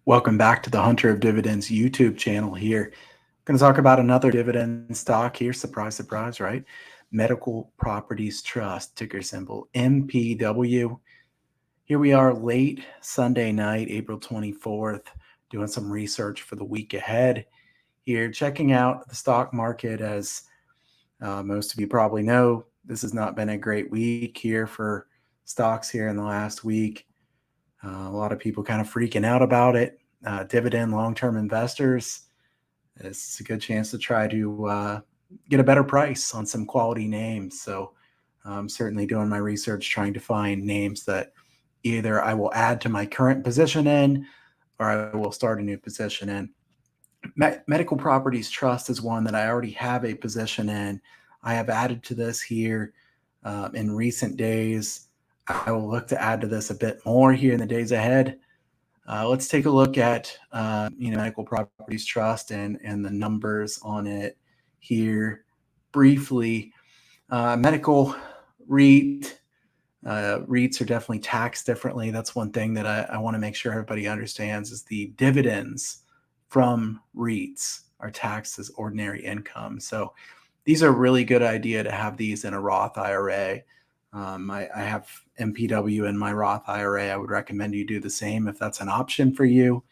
Welcome back to the Hunter of Dividends YouTube channel here. Going to talk about another dividend stock here. Surprise, surprise, right? Medical Properties Trust, ticker symbol MPW. Here we are late Sunday night, April 24th, doing some research for the week ahead here, checking out the stock market. As most of you probably know, this has not been a great week here for stocks here in the last week. A lot of people kind of freaking out about it. Dividend long-term investors, it's a good chance to try to get a better price on some quality names. So I'm certainly doing my research, trying to find names that either I will add to my current position in, or I will start a new position in. Medical Properties Trust is one that I already have a position in. I have added to this here in recent days. I will look to add to this a bit more here in the days ahead. Let's take a look at Medical Properties Trust and the numbers on it here briefly. Medical REIT. REITs are definitely taxed differently. That's one thing that I want to make sure everybody understands is the dividends from REITs are taxed as ordinary income. So these are a really good idea to have these in a Roth IRA. I have MPW in my Roth IRA. I would recommend you do the same if that's an option for you.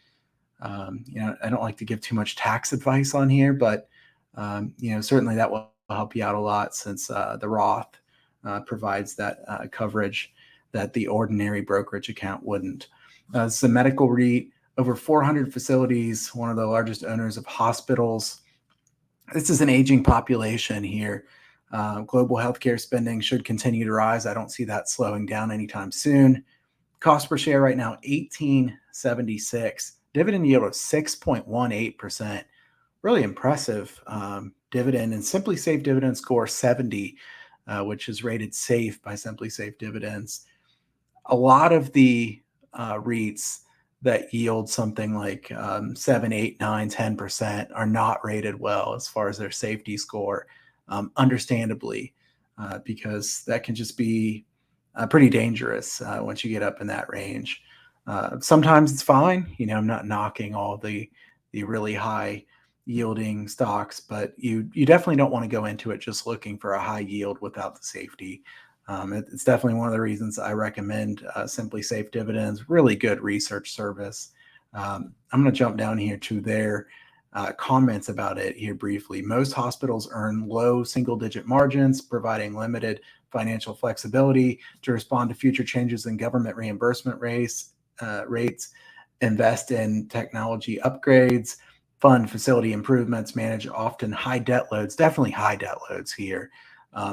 I don't like to give too much tax advice on here, but certainly that will help you out a lot since the Roth provides that coverage that the ordinary brokerage account wouldn't. It's a medical REIT, over 400 facilities, one of the largest owners of hospitals. This is an aging population here. Global healthcare spending should continue to rise. I don't see that slowing down anytime soon. Cost per share right now, $18.76. Dividend yield of 6.18%. Really impressive dividend. And Simply Safe dividend score 70, which is rated safe by Simply Safe Dividends. A lot of the REITs that yield something like 7, 8, 9, 10% are not rated well as far as their safety score, understandably, because that can just be pretty dangerous once you get up in that range. Sometimes it's fine. I'm not knocking all the really high yielding stocks, but you definitely don't want to go into it just looking for a high yield without the safety. It's definitely one of the reasons I recommend Simply Safe Dividends. Really good research service. I'm going to jump down here to their comments about it here briefly. Most hospitals earn low single-digit margins, providing limited financial flexibility to respond to future changes in government reimbursement rates, invest in technology upgrades, fund facility improvements, manage often high debt loads, definitely high debt loads here.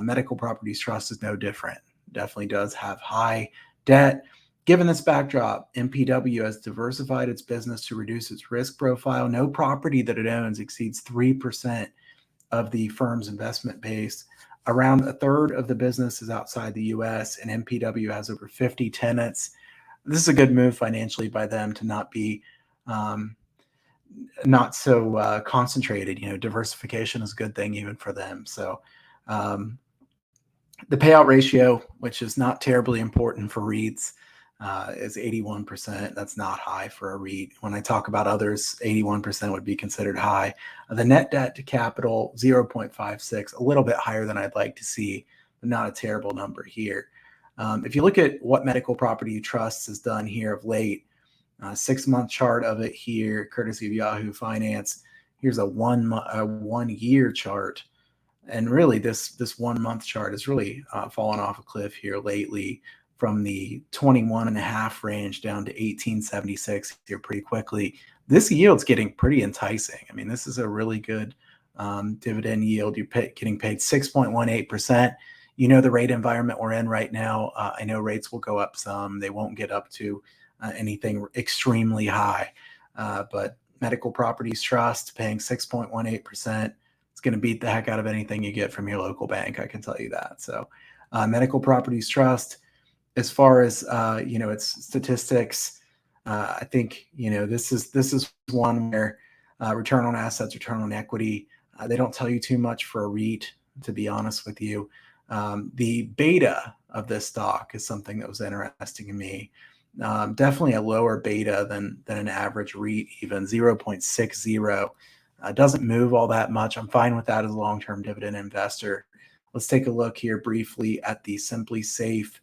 Medical Properties Trust is no different. Definitely does have high debt. Given this backdrop, MPW has diversified its business to reduce its risk profile. No property that it owns exceeds 3% of the firm's investment base. Around a third of the business is outside the U.S., and MPW has over 50 tenants. This is a good move financially by them to not be not so concentrated. Diversification is a good thing even for them. So the payout ratio, which is not terribly important for REITs, is 81%. That's not high for a REIT. When I talk about others, 81% would be considered high. The net debt to capital, 0.56, a little bit higher than I'd like to see, but not a terrible number here. If you look at what Medical Property Trust has done here of late, 6-month chart of it here, courtesy of Yahoo Finance. Here's a 1 year chart. And really, this 1 month chart has really fallen off a cliff here lately from the 21.5 range down to 18.76 here pretty quickly. This yield's getting pretty enticing. I mean, this is a really good dividend yield. You're getting paid 6.18%. The rate environment we're in right now. I know rates will go up some. They won't get up to anything extremely high. But Medical Properties Trust paying 6.18%. It's going to beat the heck out of anything you get from your local bank. I can tell you that. So Medical Properties Trust, as far as, its statistics, I think, this is one where return on assets, return on equity, they don't tell you too much for a REIT, to be honest with you. The beta of this stock is something that was interesting to me. Definitely a lower beta than an average REIT, even 0.60. Doesn't move all that much. I'm fine with that as a long-term dividend investor. Let's take a look here briefly at the Simply Safe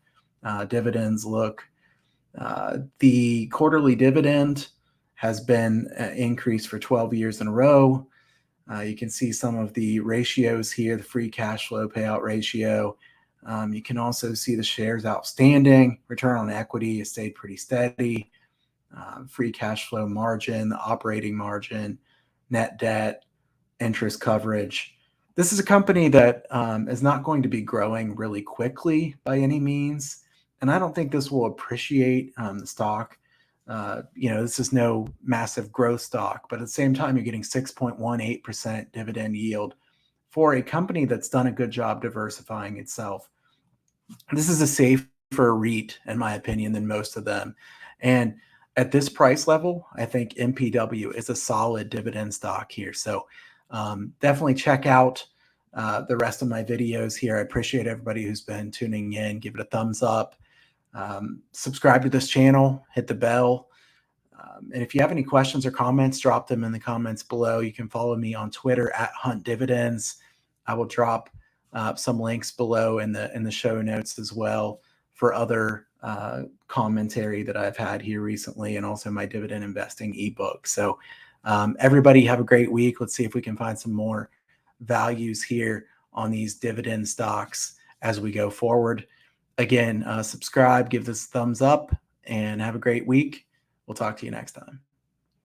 dividends look. The quarterly dividend has been increased for 12 years in a row. You can see some of the ratios here, the free cash flow payout ratio. You can also see the shares outstanding. Return on equity has stayed pretty steady. Free cash flow margin, the operating margin, net debt, interest coverage. This is a company that is not going to be growing really quickly by any means. And I don't think this will appreciate the stock. This is no massive growth stock, but at the same time, you're getting 6.18% dividend yield for a company that's done a good job diversifying itself. This is a safer REIT, in my opinion, than most of them. And at this price level, I think MPW is a solid dividend stock here. So definitely check out the rest of my videos here. I appreciate everybody who's been tuning in. Give it a thumbs up. Subscribe to this channel. Hit the bell. And if you have any questions or comments, drop them in the comments below. You can follow me on Twitter at Hunt Dividends. I will drop some links below in the show notes as well for other commentary that I've had here recently, and also my dividend investing ebook. So everybody have a great week. Let's see if we can find some more values here on these dividend stocks as we go forward. Again, subscribe, give this a thumbs up, and have a great week. We'll talk to you next time.